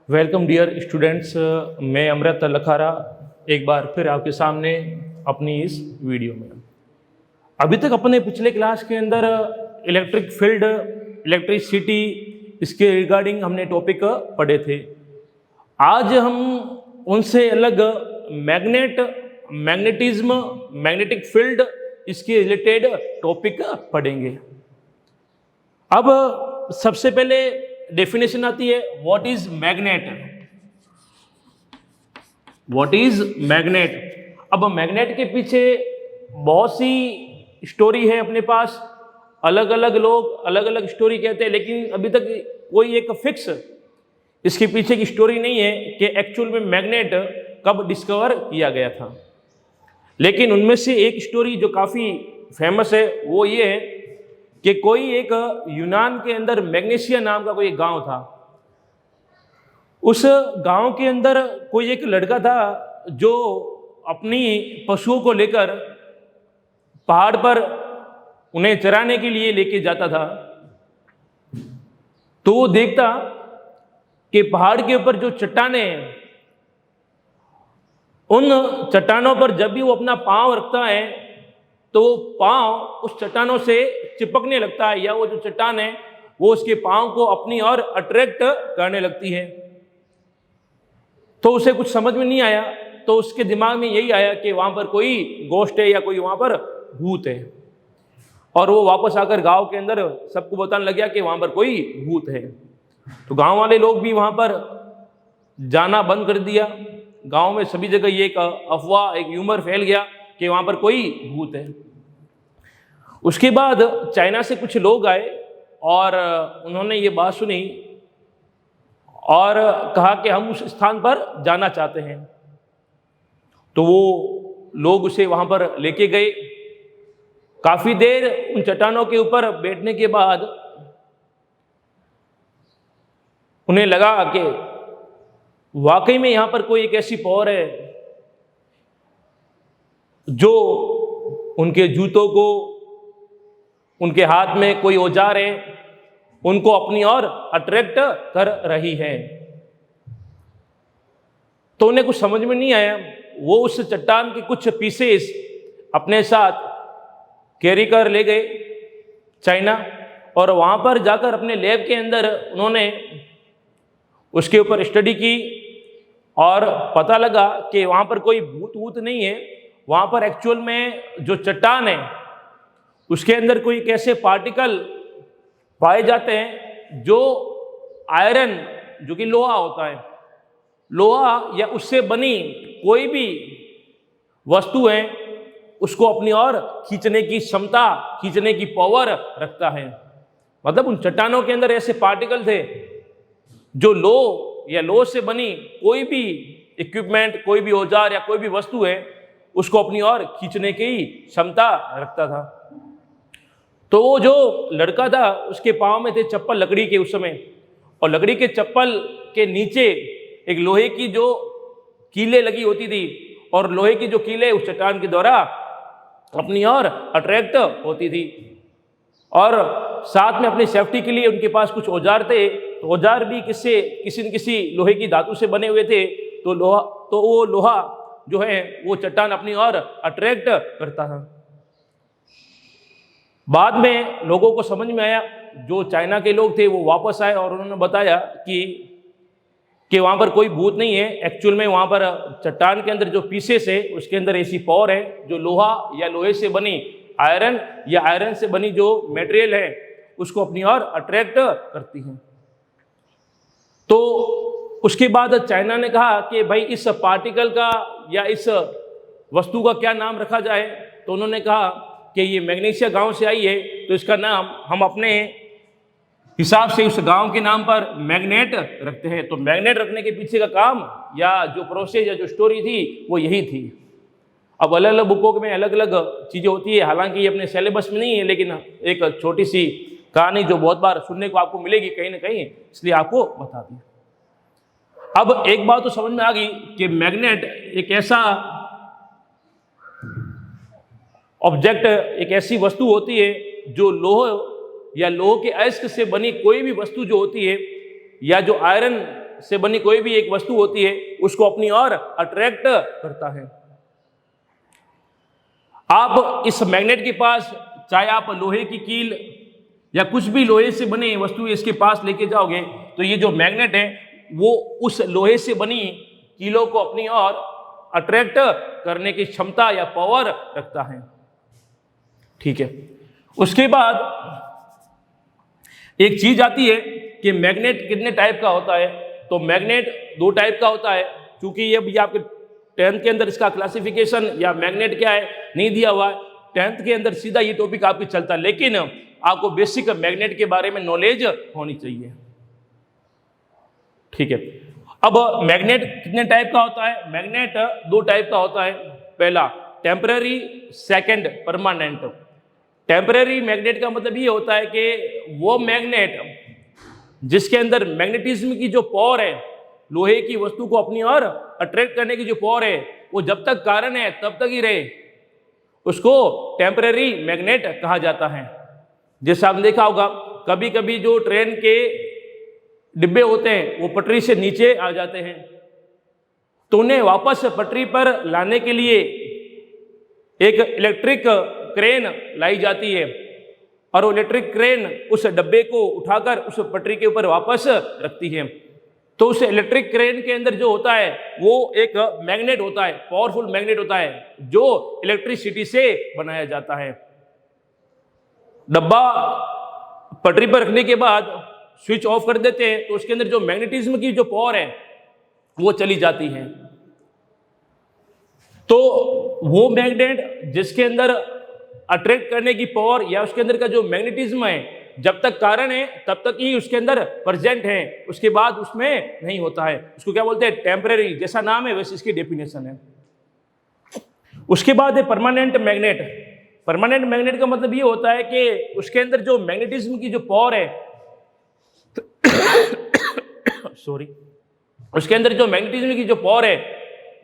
Welcome dear students, मैं अमृत लखारा एक बार फिर आपके सामने अपनी इस वीडियो में। अभी तक अपने पिछले क्लास के अंदर इलेक्ट्रिक फील्ड, इलेक्ट्रिसिटी, इसके रिगार्डिंग हमने टॉपिक पढ़े थे। आज हम उनसे अलग मैग्नेटिज्म, मैग्नेटिक फील्ड, इसके रिलेटेड टॉपिक पढ़ेंगे। अब सबसे पहले डेफिनेशन आती है, what is magnet. What is magnet. अब मैग्नेट के पीछे बहुत सी स्टोरी है अपने पास, अलग अलग लोग अलग अलग स्टोरी कहते हैं, लेकिन अभी तक कोई एक फिक्स इसके पीछे की स्टोरी नहीं है कि एक्चुअल में मैग्नेट कब डिस्कवर किया गया था। लेकिन उनमें से एक स्टोरी जो काफ़ी फेमस है वो ये है कि कोई एक यूनान के अंदर मैग्नेशिया नाम का कोई एक गांव था। उस गांव के अंदर कोई एक लड़का था जो अपनी पशुओं को लेकर पहाड़ पर उन्हें चराने के लिए लेके जाता था। तो वो देखता कि पहाड़ के ऊपर जो चट्टानें हैं, उन चट्टानों पर जब भी वो अपना पांव रखता है तो वो पांव उस चट्टानों से चिपकने लगता है, या वो जो चट्टान है वो उसके पांव को अपनी ओर अट्रैक्ट करने लगती है। तो उसे कुछ समझ में नहीं आया, तो उसके दिमाग में यही आया कि वहां पर कोई गोश्त है या कोई वहां पर भूत है। और वो वापस आकर गांव के अंदर सबको बताने लग गया कि वहां पर कोई भूत है। तो गांव वाले लोग भी वहां पर जाना बंद कर दिया। गांव में सभी जगह ये एक अफवाह, एक ह्यूमर फैल गया कि वहां पर कोई भूत है। उसके बाद चाइना से कुछ लोग आए और उन्होंने ये बात सुनी और कहा कि हम उस स्थान पर जाना चाहते हैं। तो वो लोग उसे वहां पर लेके गए। काफी देर उन चट्टानों के ऊपर बैठने के बाद उन्हें लगा कि वाकई में यहां पर कोई एक ऐसी पावर है जो उनके जूतों को, उनके हाथ में कोई औजार है, उनको अपनी ओर अट्रैक्ट कर रही है। तो उन्हें कुछ समझ में नहीं आया। वो उस चट्टान के कुछ पीसेस अपने साथ कैरी कर ले गए चाइना, और वहां पर जाकर अपने लैब के अंदर उन्होंने उसके ऊपर स्टडी की और पता लगा कि वहां पर कोई भूत वूत नहीं है। वहां पर एक्चुअल में जो चट्टान है उसके अंदर कोई कैसे पार्टिकल पाए जाते हैं जो आयरन, जो कि लोहा होता है, लोहा या उससे बनी कोई भी वस्तु है उसको अपनी ओर खींचने की क्षमता, खींचने की पावर रखता है। मतलब उन चट्टानों के अंदर ऐसे पार्टिकल थे जो लोह से बनी कोई भी इक्विपमेंट, कोई भी औजार या कोई भी वस्तु है उसको अपनी ओर खींचने की क्षमता रखता था। तो वो जो लड़का था उसके पांव में थे चप्पल लकड़ी के उस समय, और लकड़ी के चप्पल के नीचे एक लोहे की जो कीलें लगी होती थी, और लोहे की जो कीलें उस चट्टान के द्वारा अपनी ओर अट्रैक्ट होती थी। और साथ में अपनी सेफ्टी के लिए उनके पास कुछ औजार थे। तो औजार भी किसी न किसी लोहे की धातु से बने हुए थे। तो वो लोहा जो है वो चट्टान अपनी ओर अट्रैक्ट करता था। बाद में लोगों को समझ में आया, जो चाइना के लोग थे वो वापस आए और उन्होंने बताया कि वहां पर कोई भूत नहीं है। एक्चुअल में वहां पर चट्टान के अंदर जो पीसेस है उसके अंदर ऐसी पावर है जो लोहा या लोहे से बनी आयरन या आयरन से बनी जो मटेरियल है उसको अपनी ओर अट्रैक्ट करती है। तो उसके बाद चाइना ने कहा कि भाई इस पार्टिकल का या इस वस्तु का क्या नाम रखा जाए। तो उन्होंने कहा कि ये मैग्नेशिया गांव से आई है, तो इसका नाम हम अपने हिसाब से उस गांव के नाम पर मैग्नेट रखते हैं। तो मैग्नेट रखने के पीछे का काम या जो प्रोसेस या जो स्टोरी थी वो यही थी। अब अलग अलग बुकों में अलग अलग चीज़ें होती है, हालांकि ये अपने सिलेबस में नहीं है, लेकिन एक छोटी सी कहानी जो बहुत बार सुनने को आपको मिलेगी कहीं ना कहीं, इसलिए आपको बता दी। अब एक बात तो समझ में आ गई कि मैग्नेट एक ऐसा ऑब्जेक्ट, एक ऐसी वस्तु होती है जो लोह या लोह के अयस्क से बनी कोई भी वस्तु जो होती है, या जो आयरन से बनी कोई भी एक वस्तु होती है उसको अपनी ओर अट्रैक्ट करता है। आप इस मैग्नेट के पास चाहे आप लोहे की कील या कुछ भी लोहे से बने वस्तु इसके पास लेके जाओगे तो ये जो मैग्नेट है वो उस लोहे से बनी कीलों को अपनी ओर अट्रैक्ट करने की क्षमता या पावर रखता है। ठीक है, उसके बाद एक चीज आती है कि मैग्नेट कितने टाइप का होता है। तो मैग्नेट दो टाइप का होता है, क्योंकि ये भी आपके 10th के अंदर इसका क्लासिफिकेशन या मैग्नेट क्या है नहीं दिया हुआ है। 10th के अंदर सीधा ये टॉपिक आपकी चलता है, लेकिन आपको बेसिक मैग्नेट के बारे में नॉलेज होनी चाहिए। ठीक है, अब मैग्नेट कितने टाइप का होता है? मैग्नेट दो टाइप का होता है, पहला temporary, second permanent. Temporary magnet का मतलब ये होता है कि वो मैग्नेट जिसके अंदर मैग्नेटिज्म की जो पावर है, लोहे की वस्तु को अपनी ओर अट्रैक्ट करने की जो पावर है, वो जब तक कारण है तब तक ही रहे, उसको टेम्पररी मैग्नेट कहा जाता है। जैसे आपने देखा होगा कभी कभी जो ट्रेन के डिब्बे होते हैं वो पटरी से नीचे आ जाते हैं, तो उन्हें वापस पटरी पर लाने के लिए एक इलेक्ट्रिक क्रेन लाई जाती है और वो इलेक्ट्रिक क्रेन उस डब्बे को उठाकर उस पटरी के ऊपर वापस रखती है। तो उस इलेक्ट्रिक क्रेन के अंदर जो होता है वो एक मैग्नेट होता है, पावरफुल मैग्नेट होता है, जो इलेक्ट्रिसिटी से बनाया जाता है। डब्बा पटरी पर रखने के बाद स्विच ऑफ कर देते हैं तो उसके अंदर जो मैग्नेटिज्म की जो पावर है वो चली जाती है। तो वो मैग्नेट जिसके अंदर अट्रैक्ट करने की पावर या उसके अंदर का जो मैग्नेटिज्म है जब तक कारण है तब तक ही उसके अंदर प्रेजेंट है, उसके बाद उसमें नहीं होता है, उसको क्या बोलते हैं? टेम्परेरी। जैसा नाम है वैसे इसकी डेफिनेशन है। उसके बाद है परमानेंट मैग्नेट। परमानेंट मैग्नेट का मतलब ये होता है कि उसके अंदर जो मैग्नेटिज्म की जो पावर है सॉरी, उसके अंदर जो मैग्नेटिज्म की जो पावर है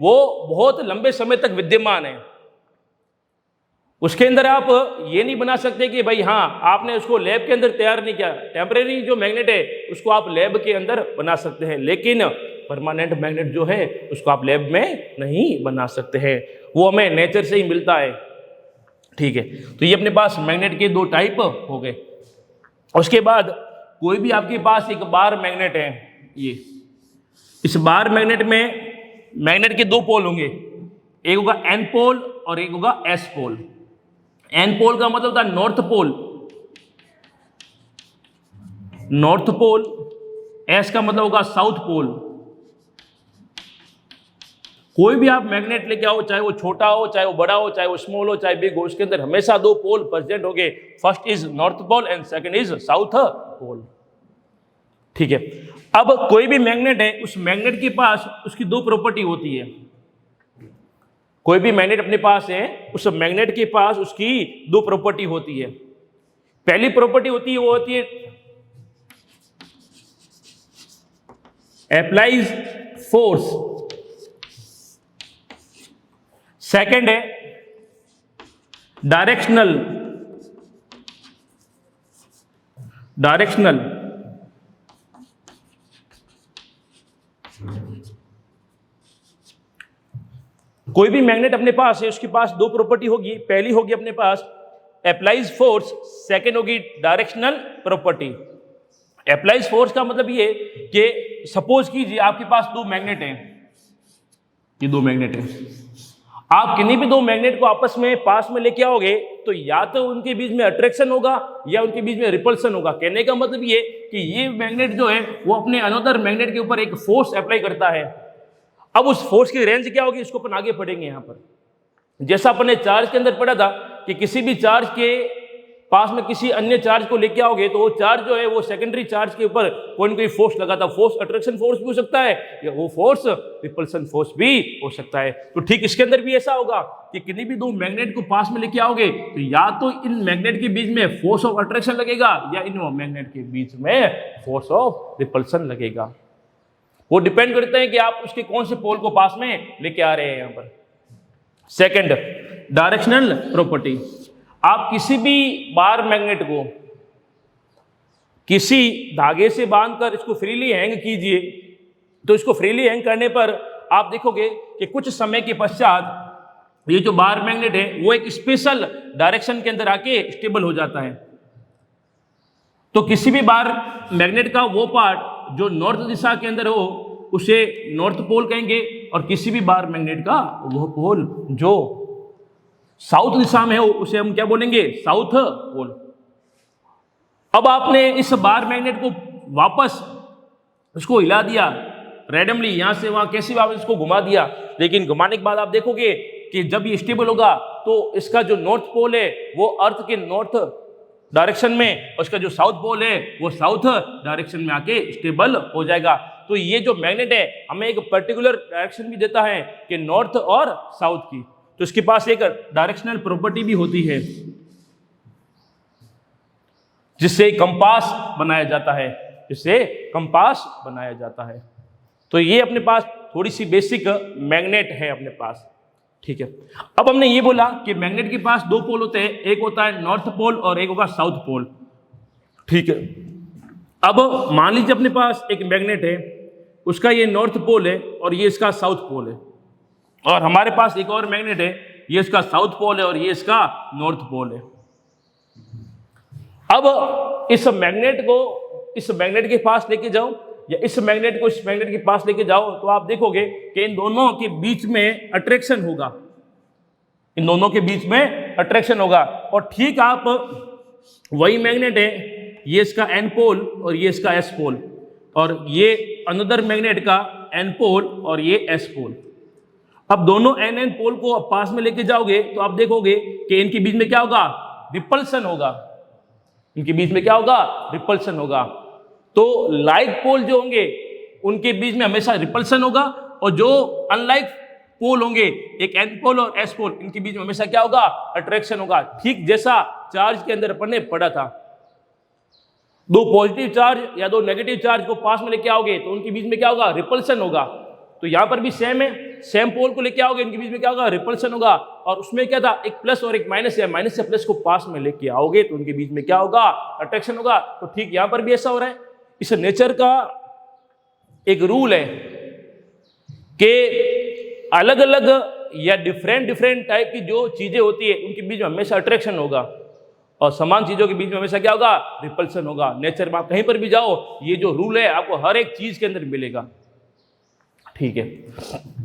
वो बहुत लंबे समय तक विद्यमान है। उसके अंदर आप ये नहीं बना सकते कि भाई हाँ आपने उसको लैब के अंदर तैयार नहीं किया। टेम्परेरी जो मैग्नेट है उसको आप लैब के अंदर बना सकते हैं, लेकिन परमानेंट मैग्नेट जो है उसको आप लैब में नहीं बना सकते हैं, वो हमें नेचर से ही मिलता है। ठीक है, तो ये अपने पास मैग्नेट के दो टाइप हो गए। उसके बाद कोई भी आपके पास एक बार मैग्नेट है, ये इस बार मैग्नेट में मैग्नेट के दो पोल होंगे, एक होगा एन पोल और एक होगा एस पोल। एन पोल का मतलब होता है north pole, north pole. S का मतलब होगा साउथ पोल। कोई भी आप मैग्नेट लेके आओ, चाहे वो छोटा हो, चाहे वो बड़ा हो, चाहे वो स्मॉल हो, चाहे बिग हो, उसके अंदर हमेशा दो पोल प्रेजेंट होंगे। First is north pole and second is south pole. ठीक है, अब कोई भी मैग्नेट है, उस मैग्नेट के पास उसकी दो प्रॉपर्टी होती है। कोई भी मैग्नेट अपने पास है, उस मैग्नेट के पास उसकी दो प्रॉपर्टी होती है। पहली प्रॉपर्टी होती है वो होती है अप्लाइज फोर्स। सेकंड है डायरेक्शनल। डायरेक्शनल कोई भी मैग्नेट अपने पास है, उसके पास दो प्रॉपर्टी होगी। पहली होगी अपने पास अप्लाइज फोर्स, सेकंड होगी डायरेक्शनल प्रॉपर्टी। अप्लाइज फोर्स का मतलब ये कि सपोज कीजिए आपके पास दो मैग्नेट हैं, ये दो मैग्नेट हैं, आप किन्हीं भी दो मैग्नेट को आपस में पास में लेके आओगे तो या तो उनके बीच में अट्रैक्शन होगा या उनके बीच में रिपल्सन होगा। कहने का मतलब ये कि ये मैग्नेट जो है वो अपने अनदर मैग्नेट के ऊपर एक फोर्स अप्लाई करता है। अब उस फोर्स की रेंज क्या होगी इसको अपन आगे पढ़ेंगे। यहां पर जैसा अपन ने चार्ज के अंदर पढ़ा था कि किसी भी चार्ज के पास में किसी अन्य चार्ज को लेके आओगे तो वो चार्ज जो है वो सेकेंडरी चार्ज के ऊपर कोई ना कोई फोर्स लगाता है। फोर्स अट्रैक्शन फोर्स भी हो सकता है या वो फोर्स रिपल्सन फोर्स भी हो सकता है। तो ठीक इसके अंदर भी ऐसा होगा कि किन्हीं भी दो मैग्नेट को पास में लेके आओगे तो या तो इन मैग्नेट के बीच में फोर्स ऑफ अट्रैक्शन लगेगा या इन मैग्नेट के बीच में फोर्स ऑफ रिपल्सन लगेगा। वो डिपेंड करते हैं कि आप उसके कौन से पोल को पास में लेके आ रहे हैं। यहां पर सेकंड डायरेक्शनल प्रॉपर्टी, आप किसी भी बार मैग्नेट को किसी धागे से बांधकर इसको फ्रीली हैंग कीजिए तो इसको फ्रीली हैंग करने पर आप देखोगे कि कुछ समय के पश्चात ये जो बार मैग्नेट है वो एक स्पेशल डायरेक्शन के अंदर आके स्टेबल हो जाता है। तो किसी भी बार मैग्नेट का वो पार्ट जो नॉर्थ दिशा के अंदर हो उसे नॉर्थ पोल कहेंगे, और किसी भी बार मैग्नेट का वो पोल जो साउथ दिशा में हो उसे हम क्या बोलेंगे, साउथ पोल। अब आपने इस बार मैग्नेट को वापस उसको हिला दिया रैंडमली, यहां से वहां कैसे वापस इसको घुमा दिया, लेकिन घुमाने के बाद आप देखोगे कि जब ये स्टेबल होगा तो इसका जो नॉर्थ पोल है वो अर्थ के नॉर्थ डायरेक्शन में, और इसका जो साउथ पोल है वो साउथ डायरेक्शन में आके स्टेबल हो जाएगा। तो ये जो मैग्नेट है हमें एक पर्टिकुलर डायरेक्शन भी देता है कि नॉर्थ और साउथ की, तो इसके पास एक डायरेक्शनल प्रॉपर्टी भी होती है जिससे कंपास बनाया जाता है, जिससे कंपास बनाया जाता है। तो ये अपने पास थोड़ी सी बेसिक मैग्नेट है अपने पास, ठीक है। अब हमने ये बोला कि मैग्नेट के पास दो पोल होते हैं, एक होता है नॉर्थ पोल और एक होगा साउथ पोल, ठीक है। अब मान लीजिए अपने पास एक मैग्नेट है, उसका ये नॉर्थ पोल है और ये इसका साउथ पोल है, और हमारे पास एक और मैग्नेट है, ये इसका साउथ पोल है और ये इसका नॉर्थ पोल है। अब इस मैग्नेट के पास लेके जाओ या इस मैग्नेट को इस मैग्नेट के पास लेके जाओ तो आप देखोगे कि इन दोनों के बीच में अट्रैक्शन होगा, इन दोनों के बीच में अट्रैक्शन होगा। और ठीक आप वही मैग्नेट है, ये इसका एन पोल और ये इसका एस पोल, और ये अनदर मैग्नेट का एन पोल और ये एस पोल। अब दोनों एन एन पोल को पास में लेके जाओगे तो आप देखोगे कि इनके बीच में क्या होगा, रिपल्सन होगा, इनके बीच में क्या होगा, रिपल्सन होगा। तो लाइक पोल जो होंगे उनके बीच में हमेशा रिपल्सन होगा, और जो अनलाइक पोल होंगे एक एन पोल और एस पोल, इनके बीच में हमेशा क्या होगा, अट्रैक्शन होगा। ठीक जैसा चार्ज के अंदर अपन ने पढ़ा था, दो पॉजिटिव चार्ज या दो नेगेटिव चार्ज को पास में लेके आओगे तो उनके बीच में क्या होगा, रिपल्सन होगा। तो यहां पर भी सेम है, सेम पोल को लेके आओगे इनके बीच में क्या होगा, रिपल्सन होगा। और उसमें क्या था, एक प्लस और एक माइनस, या माइनस से प्लस को पास में लेके आओगे तो उनके बीच में क्या होगा, अट्रैक्शन होगा। तो ठीक यहां पर भी ऐसा हो रहा है। इस नेचर का एक रूल है कि अलग अलग या डिफरेंट टाइप की जो चीजें होती है उनके बीच में हमेशा अट्रैक्शन होगा, और समान चीजों के बीच में हमेशा क्या होगा, रिपल्सन होगा। नेचर में आप कहीं पर भी जाओ ये जो रूल है आपको हर एक चीज के अंदर मिलेगा, ठीक है।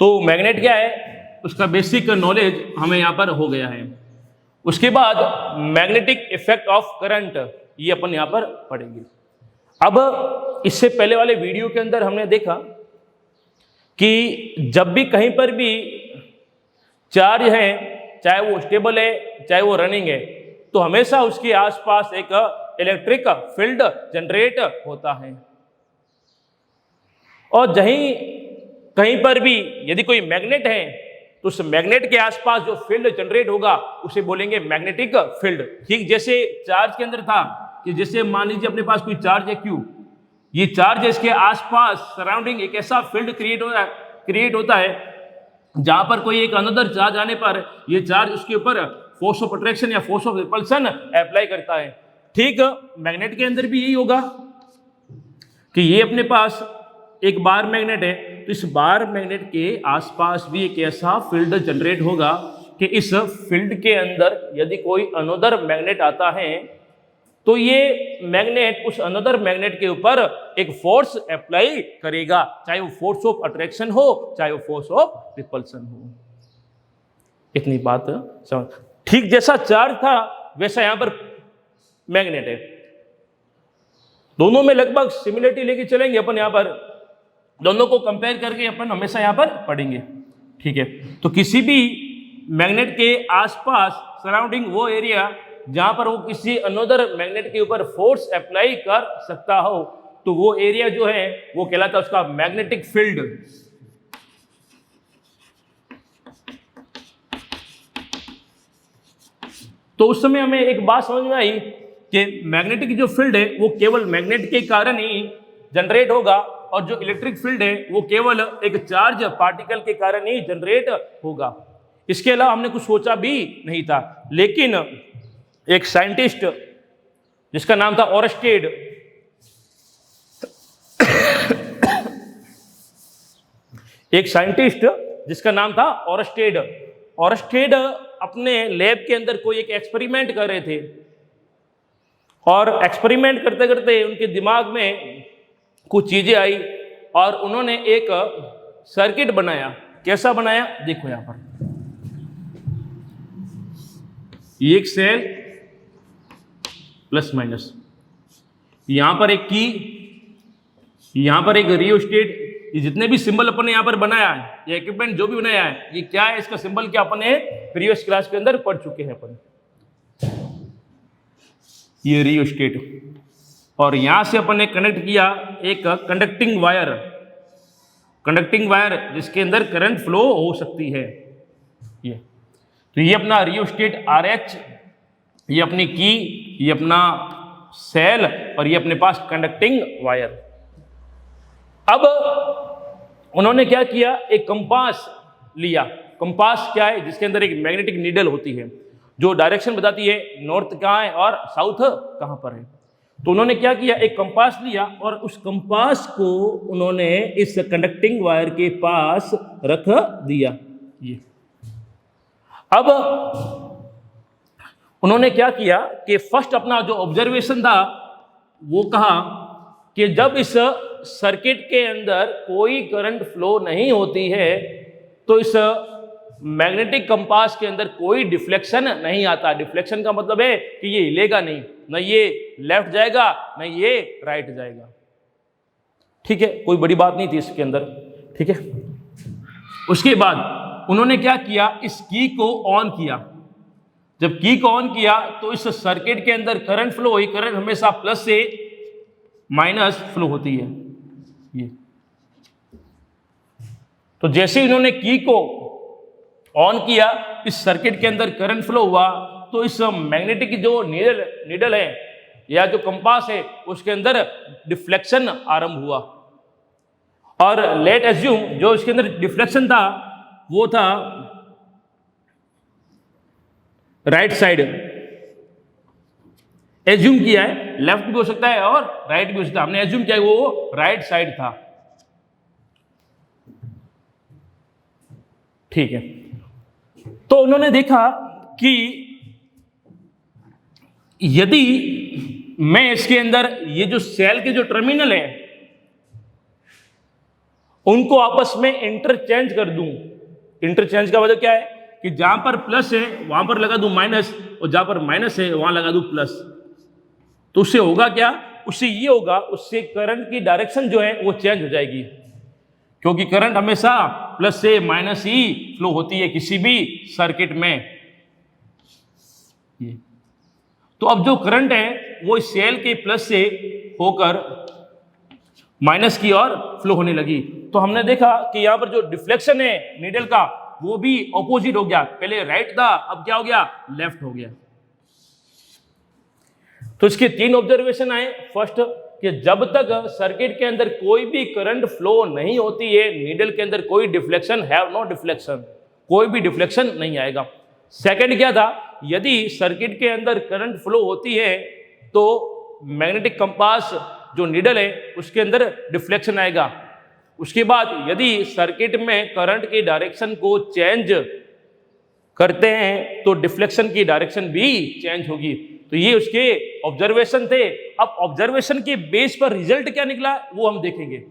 तो मैग्नेट क्या है उसका बेसिक नॉलेज हमें यहां पर हो गया है। उसके बाद मैग्नेटिक इफेक्ट ऑफ करंट, ये अपन यहां पर पढ़ेंगे। अब इससे पहले वाले वीडियो के अंदर हमने देखा कि जब भी कहीं पर भी चार्ज है, चाहे वो स्टेबल है चाहे वो रनिंग है, तो हमेशा उसके आसपास एक इलेक्ट्रिक फील्ड जनरेट होता है। और कहीं पर भी यदि कोई मैग्नेट है तो उस मैग्नेट के आसपास जो फील्ड जनरेट होगा उसे बोलेंगे मैग्नेटिक फील्ड। ठीक जैसे चार्ज के अंदर था कि जैसे मान लीजिए अपने पास कोई चार्ज है Q, ये चार्ज है, इसके आसपास सराउंडिंग एक ऐसा फील्ड क्रिएट होता है जहां पर कोई एक अनदर चार्ज आने पर ये चार्ज उसके ऊपर फोर्स ऑफ अट्रैक्शन या फोर्स ऑफ रिपल्सन अप्लाई करता है। ठीक मैग्नेट के अंदर भी यही होगा कि ये अपने पास एक बार मैग्नेट है, तो इस बार मैग्नेट के आसपास भी एक ऐसा फील्ड जनरेट होगा कि इस फील्ड के अंदर यदि कोई अनदर मैग्नेट आता है तो ये मैग्नेट उस अनदर मैग्नेट के ऊपर एक फोर्स अप्लाई करेगा, चाहे वो फोर्स ऑफ अट्रैक्शन हो चाहे वो फोर्स ऑफ रिपल्सन हो। इतनी बात समझ। ठीक जैसा चार्ज था वैसा यहां पर मैग्नेट है, दोनों में लगभग सिमिलरिटी लेके चलेंगे अपन, यहां पर दोनों को कंपेयर करके अपन हमेशा यहां पर पढ़ेंगे, ठीक है। तो किसी भी मैग्नेट के आसपास सराउंडिंग वो एरिया जहां पर वो किसी अनदर मैग्नेट के ऊपर फोर्स अप्लाई कर सकता हो, तो वो एरिया जो है वो कहलाता है उसका मैग्नेटिक फील्ड। तो उस समय हमें एक बात समझ में आई कि मैग्नेटिक जो फील्ड है वो केवल मैग्नेट के कारण ही जनरेट होगा, और जो इलेक्ट्रिक फील्ड है वो केवल एक चार्ज पार्टिकल के कारण ही जनरेट होगा। इसके अलावा हमने कुछ सोचा भी नहीं था। लेकिन एक साइंटिस्ट जिसका नाम था ओरस्टेड, एक साइंटिस्ट जिसका नाम था ओरस्टेड अपने लैब के अंदर कोई एक एक्सपेरिमेंट कर रहे थे, और एक्सपेरिमेंट करते करते उनके दिमाग में कुछ चीजें आई और उन्होंने एक सर्किट बनाया। कैसा बनाया? देखो यहां पर एक सेल प्लस माइनस, यहां पर एक की, यहां पर एक रियोस्टेट। ये जितने भी सिंबल अपन ने यहां पर बनाया है, ये इक्विपमेंट जो भी बनाया है, ये क्या है, इसका सिंबल क्या अपन ने प्रीवियस क्लास के अंदर पढ़ चुके हैं अपन। ये रियोस्टेट, और यहां से अपन ने कनेक्ट किया एक कंडक्टिंग वायर जिसके अंदर करंट फ्लो हो सकती है। ये तो ये अपना रियोस्टेट RH, ये अपनी की, ये अपना सेल, और ये अपने पास कंडक्टिंग वायर। अब उन्होंने क्या किया, एक कंपास लिया। कंपास क्या है? जिसके अंदर एक मैग्नेटिक नीडल होती है जो डायरेक्शन बताती है नॉर्थ कहाँ है और साउथ कहाँ पर है। तो उन्होंने क्या किया, एक कंपास लिया और उस कंपास को उन्होंने इस कंडक्टिंग वायर के पास रख दिया। ये अब उन्होंने क्या किया कि फर्स्ट अपना जो ऑब्जर्वेशन था वो कहा कि जब इस सर्किट के अंदर कोई करंट फ्लो नहीं होती है तो इस मैग्नेटिक कंपास के अंदर कोई डिफ्लेक्शन नहीं आता। डिफ्लेक्शन का मतलब है कि ये हिलेगा नहीं, न ये लेफ्ट जाएगा न ये राइट जाएगा। ठीक है, कोई बड़ी बात नहीं थी इसके अंदर। ठीक है, उसके बाद उन्होंने क्या किया, इस की को ऑन किया। जब की को ऑन किया तो इस सर्किट के अंदर करंट फ्लो हुई। करंट हमेशा प्लस से माइनस फ्लो होती है। ये तो जैसे इन्होंने की को ऑन किया, इस सर्किट के अंदर करंट फ्लो हुआ, तो इस मैग्नेटिक जो नीडल है या जो कंपास है उसके अंदर डिफ्लेक्शन आरंभ हुआ। और लेट एज्यूम जो इसके अंदर डिफ्लेक्शन था वो था राइट साइड। एज्यूम किया है, लेफ्ट भी हो सकता है और राइट भी हो सकता है। हमने एज्यूम किया है वो राइट साइड था। ठीक है, तो उन्होंने देखा कि यदि मैं इसके अंदर ये जो सेल के जो टर्मिनल है उनको आपस में इंटरचेंज कर दूं। इंटरचेंज का मतलब क्या है कि जहां पर प्लस है वहां पर लगा दूं माइनस, और जहां पर माइनस है वहां लगा दूं प्लस। तो उससे होगा क्या, उससे ये होगा, उससे करंट की डायरेक्शन जो है वो चेंज हो जाएगी, क्योंकि करंट हमेशा प्लस से माइनस ही फ्लो होती है किसी भी सर्किट में। ये तो अब जो करंट है वो इस सेल के प्लस से होकर माइनस की ओर फ्लो होने लगी। तो हमने देखा कि यहां पर जो डिफ्लेक्शन है नीडल का वो भी ऑपोजिट हो गया। पहले राइट था, अब क्या हो गया, लेफ्ट हो गया। तो इसके 3 ऑब्जर्वेशन आए। फर्स्ट कि जब तक सर्किट के अंदर कोई भी करंट फ्लो नहीं होती है, नीडल के अंदर कोई डिफ्लेक्शन, हैव नो डिफ्लेक्शन, कोई भी डिफ्लेक्शन नहीं आएगा। सेकंड क्या था, यदि सर्किट के अंदर करंट फ्लो होती है तो मैग्नेटिक कंपास जो नीडल है उसके अंदर डिफ्लेक्शन आएगा। उसके बाद यदि सर्किट में करंट की डायरेक्शन को चेंज करते हैं तो डिफ्लेक्शन की डायरेक्शन भी चेंज होगी। तो ये उसके ऑब्जर्वेशन थे। अब ऑब्जर्वेशन के बेस पर रिजल्ट क्या निकला वो हम देखेंगे।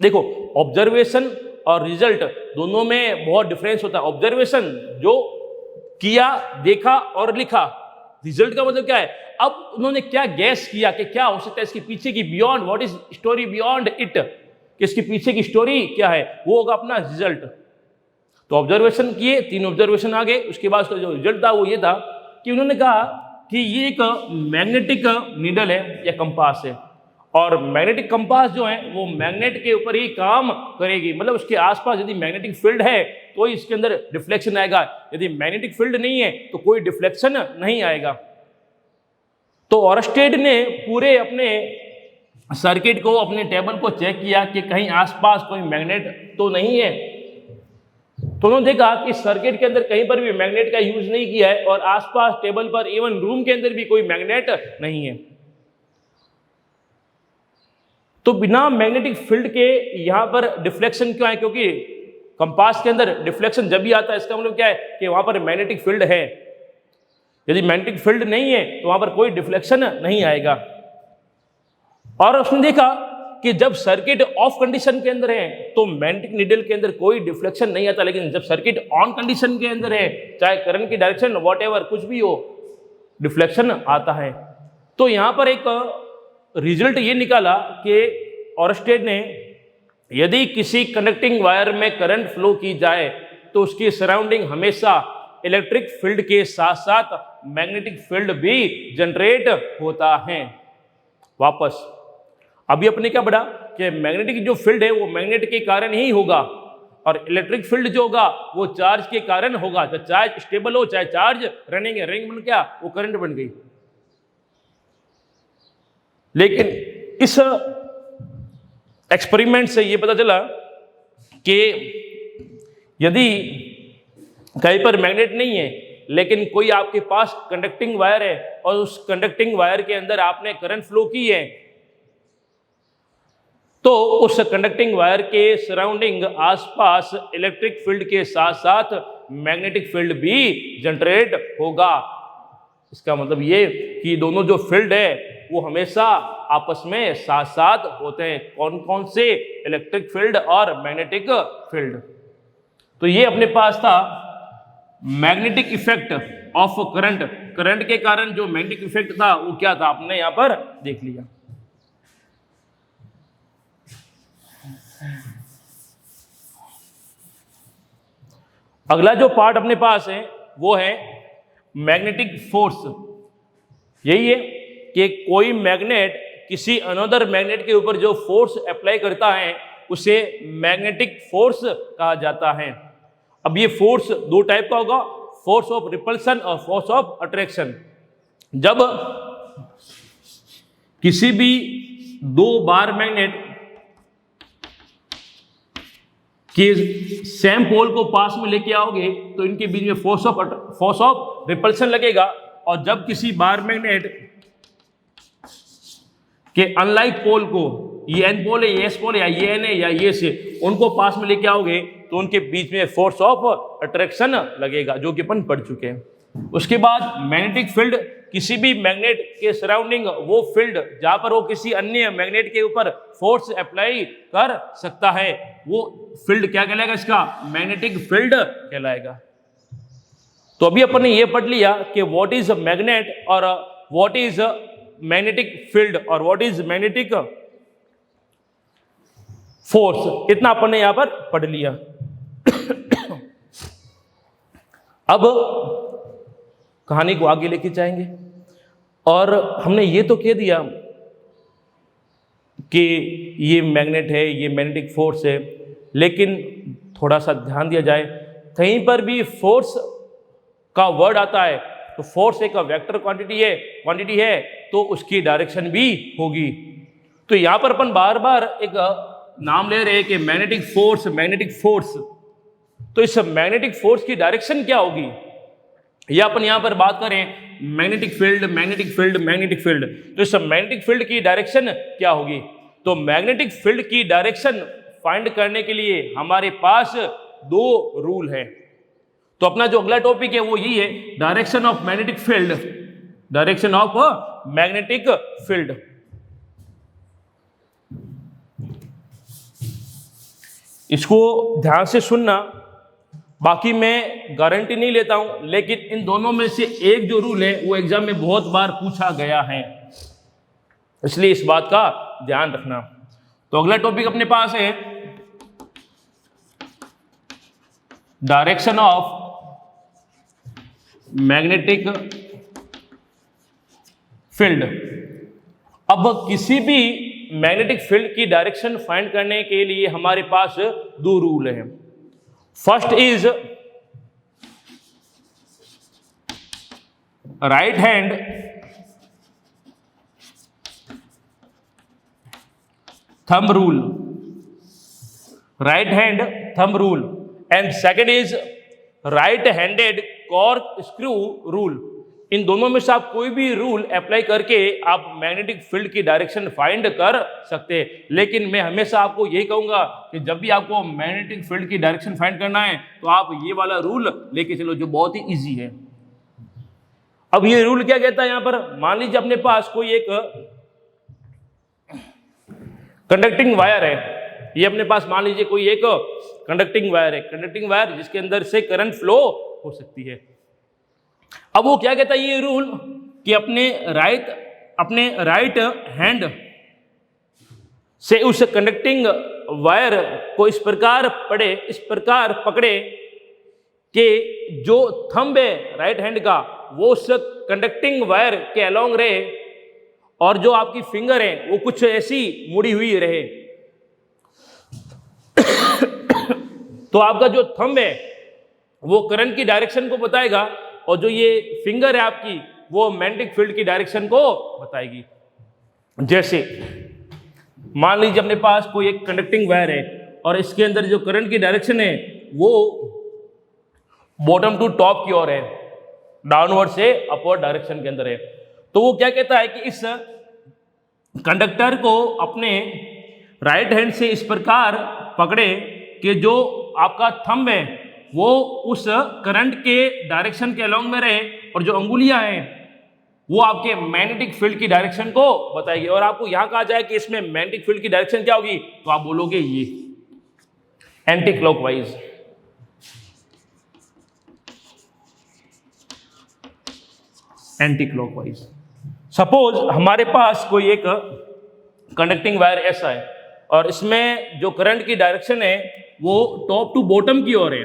देखो, ऑब्जर्वेशन और रिजल्ट दोनों में बहुत डिफरेंस होता है। ऑब्जर्वेशन जो किया, देखा और लिखा। रिजल्ट का मतलब क्या है, अब उन्होंने क्या गैस किया कि क्या हो सकता है इसके पीछे की, beyond, what is story beyond it, कि इसके पीछे की स्टोरी क्या है, वो होगा अपना रिजल्ट। तो ऑब्जर्वेशन किए, 3 ऑब्जर्वेशन आ गए। उसके बाद उसका जो रिजल्ट था वो ये था कि उन्होंने कहा कि ये एक मैग्नेटिक नीडल है या कंपास है, और मैग्नेटिक कंपास जो है वो मैग्नेट के ऊपर ही काम करेगी। मतलब उसके आसपास यदि मैग्नेटिक फील्ड है तो ही इसके अंदर डिफ्लेक्शन आएगा, यदि मैग्नेटिक फील्ड नहीं है तो कोई डिफ्लेक्शन नहीं आएगा। तो ओरस्टेड ने पूरे अपने सर्किट को, अपने टेबल को चेक किया कि कहीं आसपास कोई मैग्नेट तो नहीं है। तो उन्होंने देखा कि सर्किट के अंदर कहीं पर भी मैग्नेट का यूज नहीं किया है और आसपास टेबल पर, इवन रूम के अंदर भी कोई मैग्नेट नहीं है। तो बिना मैग्नेटिक फील्ड के यहां पर डिफ्लेक्शन क्यों है? क्योंकि कंपास के अंदर डिफ्लेक्शन जब भी आता है इसका मतलब क्या है कि वहां पर मैग्नेटिक फील्ड है। यदि मैग्नेटिक फील्ड नहीं है तो वहां पर कोई डिफ्लेक्शन नहीं आएगा। और उसने देखा कि जब सर्किट ऑफ कंडीशन के अंदर है तो मैग्नेटिक नीडल के अंदर कोई डिफ्लेक्शन नहीं आता, लेकिन जब सर्किट ऑन कंडीशन के अंदर है, चाहे करंट की डायरेक्शन व्हाटएवर कुछ भी हो, डिफ्लेक्शन आता है। तो यहां पर एक रिजल्ट ये निकाला कि ऑरस्टेड ने, यदि किसी कंडक्टिंग वायर में करंट फ्लो की जाए तो उसकी सराउंडिंग हमेशा इलेक्ट्रिक फील्ड के साथ साथ मैग्नेटिक फील्ड भी जनरेट होता है। वापस अभी अपने क्या पढ़ा कि मैग्नेटिक जो फील्ड है वो मैग्नेट के कारण ही होगा और इलेक्ट्रिक फील्ड जो होगा वो चार्ज के कारण होगा। तो चार्ज स्टेबल हो चाहे चार्ज रनिंग है, रनिंग बन क्या, वो करंट बन गई। लेकिन इस एक्सपेरिमेंट से ये पता चला कि यदि कहीं पर मैग्नेट नहीं है लेकिन कोई आपके पास कंडक्टिंग वायर है और उस कंडक्टिंग वायर के अंदर आपने करंट फ्लो की है, तो उस कंडक्टिंग वायर के सराउंडिंग आसपास इलेक्ट्रिक फील्ड के साथ साथ मैग्नेटिक फील्ड भी जनरेट होगा। इसका मतलब ये कि दोनों जो फील्ड है वो हमेशा आपस में साथ साथ होते हैं। कौन कौन से? इलेक्ट्रिक फील्ड और मैग्नेटिक फील्ड। तो ये अपने पास था magnetic effect of current. Current के कारण जो मैग्नेटिक इफेक्ट था वो क्या था, आपने यहां पर देख लिया। अगला जो पार्ट अपने पास है वो है मैग्नेटिक फोर्स। यही है कि कोई मैग्नेट किसी अनदर मैग्नेट के ऊपर जो फोर्स अप्लाई करता है उसे मैग्नेटिक फोर्स कहा जाता है। अब ये फोर्स दो टाइप का होगा, फोर्स ऑफ रिपल्सन और फोर्स ऑफ अट्रैक्शन। जब किसी भी दो बार मैग्नेट कि सेम पोल को पास में लेके आओगे तो इनके बीच में फोर्स ऑफ रिपल्सन लगेगा। और जब किसी बार मैग्नेट के अनलाइक पोल को, ये एन पोल है, ये एस पोल है, या ये एन है या ये से, उनको पास में लेके आओगे तो उनके बीच में फोर्स ऑफ अट्रैक्शन लगेगा, जो कि अपन पढ़ चुके हैं। उसके बाद मैग्नेटिक फील्ड, किसी भी मैग्नेट के सराउंडिंग वो फील्ड जहां पर वो किसी अन्य मैग्नेट के ऊपर फोर्स अप्लाई कर सकता है, वो फील्ड क्या कहलाएगा? इसका मैग्नेटिक फील्ड कहलाएगा। तो अभी अपन ने ये पढ़ लिया कि व्हाट इज मैग्नेट और व्हाट इज मैग्नेटिक फील्ड और व्हाट इज मैग्नेटिक फोर्स। इतना अपन ने यहां पर पढ़ लिया। अब कहानी को आगे लेके जाएंगे और हमने ये तो कह दिया कि ये मैग्नेट है, ये मैग्नेटिक फोर्स है, लेकिन थोड़ा सा ध्यान दिया जाए, कहीं पर भी फोर्स का वर्ड आता है तो फोर्स एक वेक्टर क्वांटिटी है तो उसकी डायरेक्शन भी होगी। तो यहां पर अपन बार बार एक नाम ले रहे हैं कि मैग्नेटिक फोर्स। तो इस मैग्नेटिक फोर्स की डायरेक्शन क्या होगी, या अपन यहां पर बात करें मैग्नेटिक फील्ड, तो इस मैग्नेटिक फील्ड की डायरेक्शन क्या होगी? तो मैग्नेटिक फील्ड की डायरेक्शन फाइंड करने के लिए हमारे पास दो रूल है। तो अपना जो अगला टॉपिक है वो यही है, डायरेक्शन ऑफ मैग्नेटिक फील्ड। इसको ध्यान से सुनना, बाकी मैं गारंटी नहीं लेता हूं, लेकिन इन दोनों में से एक जो रूल है वो एग्जाम में बहुत बार पूछा गया है, इसलिए इस बात का ध्यान रखना। तो अगला टॉपिक अपने पास है डायरेक्शन ऑफ मैग्नेटिक फील्ड। अब किसी भी मैग्नेटिक फील्ड की डायरेक्शन फाइंड करने के लिए हमारे पास दो रूल हैं। First is right hand thumb rule, right hand thumb rule, and second is right handed corkscrew rule. इन दोनों में से आप कोई भी रूल अप्लाई करके आप मैग्नेटिक फील्ड की डायरेक्शन फाइंड कर सकते हैं, लेकिन मैं हमेशा आपको यही कहूंगा कि जब भी आपको मैग्नेटिक फील्ड की डायरेक्शन फाइंड करना है तो आप ये वाला रूल लेके चलो जो बहुत ही इजी है। अब ये रूल क्या कहता है, यहां पर मान लीजिए अपने पास कोई एक कंडक्टिंग वायर है, ये अपने पास मान लीजिए कोई एक कंडक्टिंग वायर है, कंडक्टिंग वायर जिसके अंदर से करंट फ्लो हो सकती है। अब वो क्या कहता है ये रूल कि अपने राइट हैंड से उस कंडक्टिंग वायर को इस प्रकार पकड़े कि जो थंब है राइट हैंड का वो उस कंडक्टिंग वायर के अलोंग रहे और जो आपकी फिंगर है वो कुछ ऐसी मुड़ी हुई रहे। तो आपका जो थंब है वो करंट की डायरेक्शन को बताएगा और जो ये फिंगर है आपकी वो मैग्नेटिक फील्ड की डायरेक्शन को बताएगी। जैसे मान लीजिए अपने पास कोई एक कंडक्टिंग वायर है और इसके अंदर जो करंट की डायरेक्शन है वो बॉटम टू टॉप की ओर है, डाउनवर्ड से अपवर्ड डायरेक्शन के अंदर है। तो वो क्या कहता है कि इस कंडक्टर को अपने राइट हैंड से इस प्रकार पकड़े कि जो आपका थंब है वो उस करंट के डायरेक्शन के अलोंग में रहे और जो अंगुलियां हैं वो आपके मैग्नेटिक फील्ड की डायरेक्शन को बताएगी। और आपको यहां कहा जाए कि इसमें मैग्नेटिक फील्ड की डायरेक्शन क्या होगी तो आप बोलोगे ये anti clockwise. Anti clockwise. Suppose हमारे पास कोई एक कंडक्टिंग वायर ऐसा है और इसमें जो करंट की डायरेक्शन है वो टॉप टू बॉटम की ओर है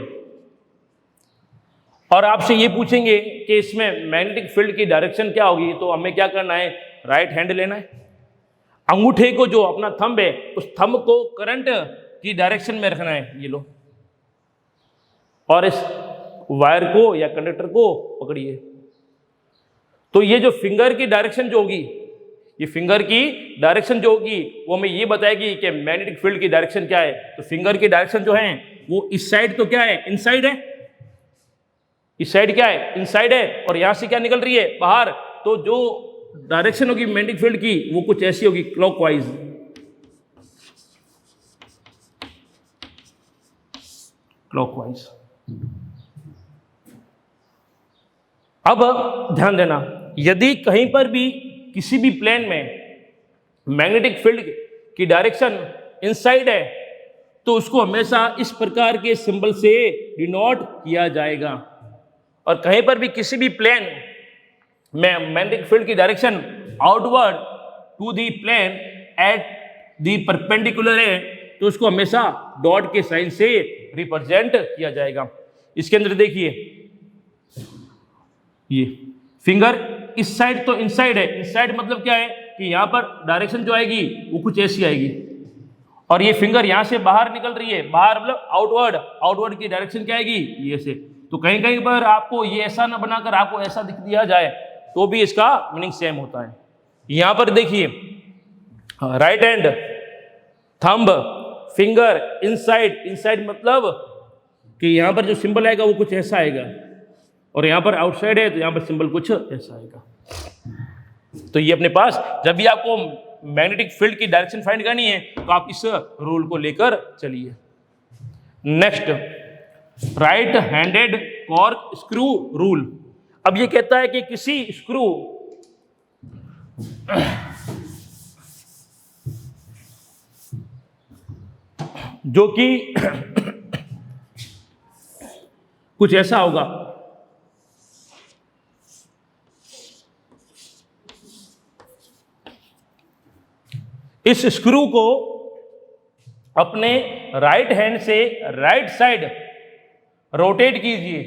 और आपसे ये पूछेंगे कि इसमें मैग्नेटिक फील्ड की डायरेक्शन क्या होगी, तो हमें क्या करना है, राइट हैंड लेना है, अंगूठे को जो अपना थंब है उस थंब को करंट की डायरेक्शन में रखना है, ये लो, और इस वायर को या कंडक्टर को पकड़िए। तो ये जो फिंगर की डायरेक्शन जो होगी, ये फिंगर की डायरेक्शन जो होगी वो हमें ये बताएगी कि मैग्नेटिक फील्ड की डायरेक्शन क्या है। तो फिंगर की डायरेक्शन जो है वो इस साइड तो क्या है, इनसाइड है, इस साइड क्या है, इनसाइड है, और यहां से क्या निकल रही है, बाहर। तो जो डायरेक्शन होगी मैग्नेटिक फील्ड की वो कुछ ऐसी होगी, क्लॉकवाइज। क्लॉकवाइज। अब ध्यान देना, यदि कहीं पर भी किसी भी प्लेन में मैग्नेटिक फील्ड की डायरेक्शन इनसाइड है तो उसको हमेशा इस प्रकार के सिंबल से डिनोट किया जाएगा। और कहीं पर भी किसी भी प्लेन में मैग्नेटिक फील्ड की direction outward to the plane at the perpendicular है तो उसको हमेशा डॉट के साइन से रिप्रेजेंट किया जाएगा। इसके अंदर देखिए, ये फिंगर इस साइड तो इनसाइड है, इनसाइड मतलब क्या है कि यहां पर डायरेक्शन जो आएगी वो कुछ ऐसी आएगी, और ये फिंगर यहां से बाहर निकल रही है, बाहर मतलब आउटवर्ड, आउटवर्ड की डायरेक्शन क्या आएगी, ये से। तो कहीं कहीं पर आपको ये ऐसा ना बनाकर आपको ऐसा दिख दिया जाए तो भी इसका मीनिंग सेम होता है। यहां पर देखिए, right hand, thumb, finger, inside, inside मतलब कि यहां पर जो सिंबल आएगा वो कुछ ऐसा आएगा, और यहां पर आउटसाइड है तो यहां पर सिंबल कुछ ऐसा आएगा। तो ये अपने पास जब भी आपको मैग्नेटिक फील्ड की डायरेक्शन फाइंड करनी है तो आप इस रूल को लेकर चलिए। Next, right handed cork screw rule. अब ये कहता है कि किसी स्क्रू जो कि कुछ ऐसा होगा, इस स्क्रू को अपने राइट हैंड से राइट साइड रोटेट कीजिए।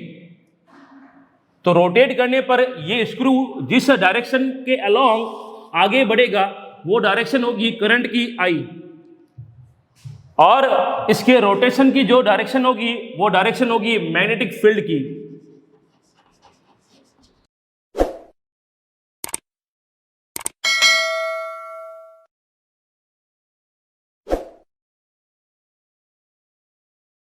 तो रोटेट करने पर ये स्क्रू जिस डायरेक्शन के अलोंग आगे बढ़ेगा वो डायरेक्शन होगी करंट की आई, और इसके रोटेशन की जो डायरेक्शन होगी वो डायरेक्शन होगी मैग्नेटिक फील्ड की।